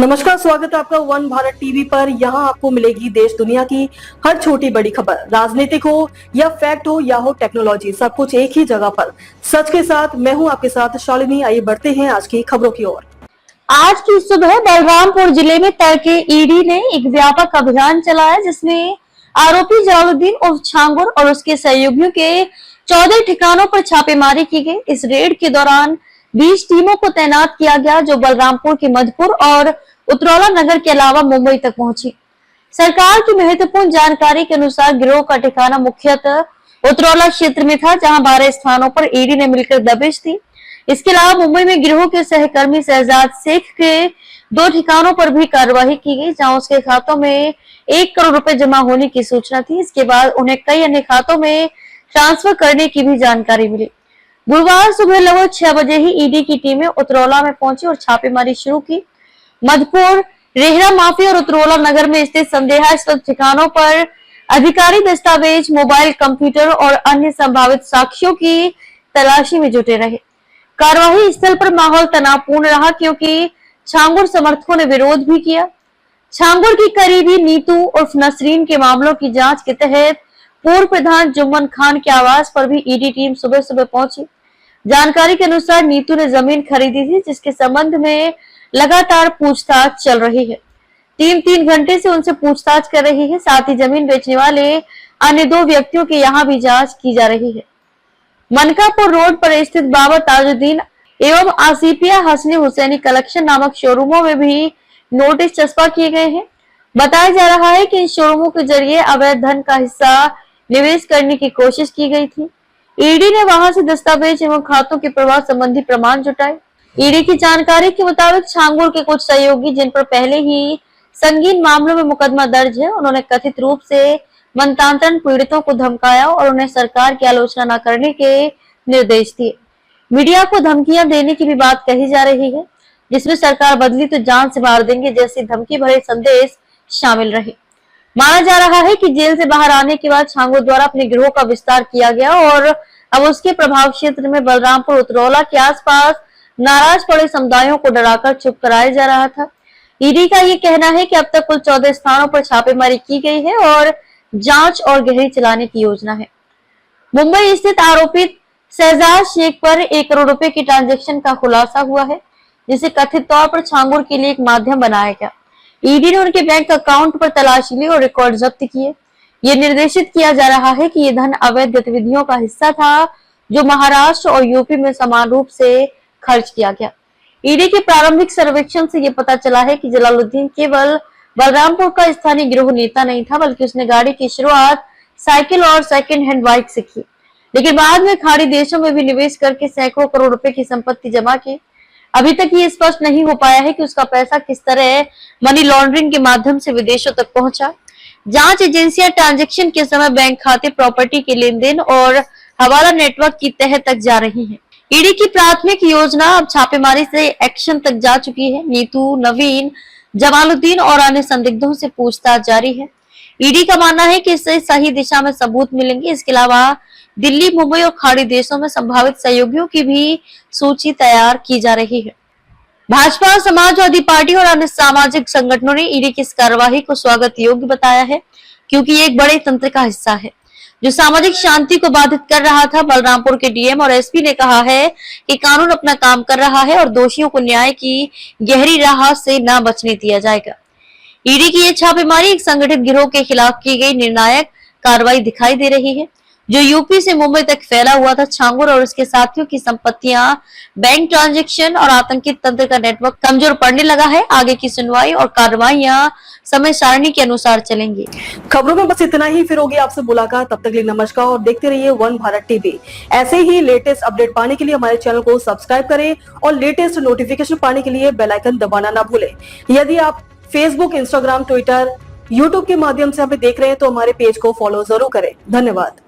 नमस्कार, स्वागत है आपका वन भारत टीवी पर। यहाँ आपको मिलेगी देश दुनिया की हर छोटी बड़ी खबर। राजनीतिक हो या फैक्ट हो या हो टेक्नोलॉजी, सब कुछ एक ही जगह पर सच के साथ। मैं हूँ आपके साथ शालिनी। आइए बढ़ते हैं आज की खबरों की ओर। आज की सुबह बलरामपुर जिले में तड़के ईडी ने एक व्यापक अभियान चलाया, जिसमें आरोपी जलालुद्दीन उर्फ छांगुर और उसके सहयोगियों के 14 ठिकानों पर छापेमारी की गई। इस रेड के दौरान 20 टीमों को तैनात किया गया, जो बलरामपुर के मधुपुर और उतरौला नगर के अलावा मुंबई तक पहुंची। सरकार की महत्वपूर्ण जानकारी के अनुसार गिरोह का ठिकाना मुख्यतः उतरौला क्षेत्र में था, जहां 12 स्थानों पर ईडी ने मिलकर दबिश दी। इसके अलावा मुंबई में गिरोह के सहकर्मी शहजाद शेख के 2 ठिकानों पर भी कार्रवाई की गई, जहां उसके खातों में 1 करोड़ रुपए जमा होने की सूचना थी। इसके बाद उन्हें कई अन्य खातों में ट्रांसफर करने की भी जानकारी मिली। गुरुवार सुबह लगभग 6 बजे ही ईडी की टीमें उतरौला में पहुंची और छापेमारी शुरू की। मधुपुर, रेहरा माफी और उतरौला नगर में स्थित संदेहास्पद ठिकानों पर अधिकारी दस्तावेज, मोबाइल, कंप्यूटर और अन्य संभावित साक्ष्यों की तलाशी में जुटे रहे। कार्यवाही स्थल पर माहौल तनावपूर्ण रहा, क्योंकि छांगुर समर्थकों ने विरोध भी किया। छांगुर की करीबी नीतू उर्फ नसरीन के मामलों की जांच के तहत पूर्व प्रधान जुम्मन खान के आवास पर भी ईडी टीम सुबह सुबह पहुंची। जानकारी के अनुसार नीतू ने जमीन खरीदी थी, जिसके संबंध में लगातार पूछताछ चल रही है। टीम 3 घंटे से उनसे पूछताछ कर रही है। साथ ही जमीन बेचने वाले अन्य 2 व्यक्तियों के यहाँ भी जांच की जा रही है। मनकापुर रोड पर स्थित बाबा ताजुद्दीन एवं आसिफिया हसनी हुसैनी कलेक्शन नामक शोरूमों में भी नोटिस चस्पा किए गए हैं। बताया जा रहा है कि इन शोरूमों के जरिए अवैध धन का हिस्सा निवेश करने की कोशिश की गई थी। ईडी ने वहां से दस्तावेज एवं खातों के प्रवाह संबंधी प्रमाण जुटाए। ईडी की जानकारी के मुताबिक छांगुर के कुछ सहयोगी, जिन पर पहले ही संगीन मामलों में मुकदमा दर्ज है, उन्होंने कथित रूप से मनतांत्रण पीड़ितों को धमकाया और उन्हें सरकार की आलोचना न करने के निर्देश दिए। मीडिया को धमकियां देने की भी बात कही जा रही है, जिसमें सरकार बदली तो जान से मार देंगे जैसी धमकी भरे संदेश शामिल रहे। माना जा रहा है कि जेल से बाहर आने के बाद छांगुर द्वारा अपने गिरोह का विस्तार किया गया और अब उसके प्रभाव क्षेत्र में बलरामपुर, उतरौला के आसपास नाराज पड़े समुदायों को डराकर चुप कराया जा रहा था। ईडी का ये कहना है कि अब तक कुल 14 स्थानों पर छापेमारी की गई है और जांच और गहरी चलाने की योजना है। मुंबई स्थित आरोपित शहजाद शेख पर 1 करोड़ रुपए की ट्रांजैक्शन का खुलासा हुआ है, जिसे कथित तौर पर छांगुर के लिए एक माध्यम बनाया गया। ईडी ने उनके बैंक अकाउंट पर तलाशी ली और रिकॉर्ड जब्त किए। ये निर्देशित किया जा रहा है कि ये धन अवैध गतिविधियों का हिस्सा था, जो महाराष्ट्र और यूपी में समान रूप से खर्च किया गया। ईडी के प्रारंभिक सर्वेक्षण से ये पता चला है कि जलालुद्दीन केवल बलरामपुर का स्थानीय गिरोह नेता नहीं था, बल्कि उसने गाड़ी की शुरुआत साइकिल और सेकंड हैंड बाइक से की, लेकिन बाद में खाड़ी देशों में भी निवेश करके सैकड़ों करोड़ रुपए की संपत्ति जमा की। अभी तक ये स्पष्ट नहीं हो पाया है कि उसका पैसा किस तरह मनी लॉन्ड्रिंग के माध्यम से विदेशों तक पहुंचा। जांच एजेंसियां ट्रांजैक्शन के समय बैंक खाते, प्रॉपर्टी के लेन देन और हवाला नेटवर्क की तह तक जा रही है। ईडी की प्राथमिक योजना अब छापेमारी से एक्शन तक जा चुकी है। नीतू, नवीन, जमालुद्दीन और अन्य संदिग्धों से पूछताछ जारी है। ईडी का मानना है कि इससे सही दिशा में सबूत मिलेंगे। इसके अलावा दिल्ली, मुंबई और खाड़ी देशों में संभावित सहयोगियों की भी सूची तैयार की जा रही है। भाजपा, समाजवादी पार्टी और अन्य सामाजिक संगठनों ने ईडी की इस कार्यवाही को स्वागत योग्य बताया है, क्योंकि ये एक बड़े तंत्र का हिस्सा है जो सामाजिक शांति को बाधित कर रहा था। बलरामपुर के डीएम और एसपी ने कहा है कि कानून अपना काम कर रहा है और दोषियों को न्याय की गहरी राह से न बचने दिया जाएगा। ईडी की ये छापेमारी एक संगठित गिरोह के खिलाफ की गई निर्णायक कार्रवाई दिखाई दे रही है, जो यूपी से मुंबई तक फैला हुआ था। छांगुर और उसके साथियों की संपत्तियां, बैंक ट्रांजैक्शन और आतंकी तंत्र का नेटवर्क कमजोर पड़ने लगा है। आगे की सुनवाई और कार्रवाइयां समय सारणी के अनुसार चलेंगी। खबरों में बस इतना ही, फिर होगी आपसे मुलाकात। तब तक के लिए नमस्कार और देखते रहिए वन भारत टीवी। ऐसे ही लेटेस्ट अपडेट पाने के लिए हमारे चैनल को सब्सक्राइब करें और लेटेस्ट नोटिफिकेशन पाने के लिए बेल आइकन दबाना ना भूलें। यदि आप फेसबुक, इंस्टाग्राम, ट्विटर, यूट्यूब के माध्यम से हमें देख रहे हैं तो हमारे पेज को फॉलो जरूर करें। धन्यवाद।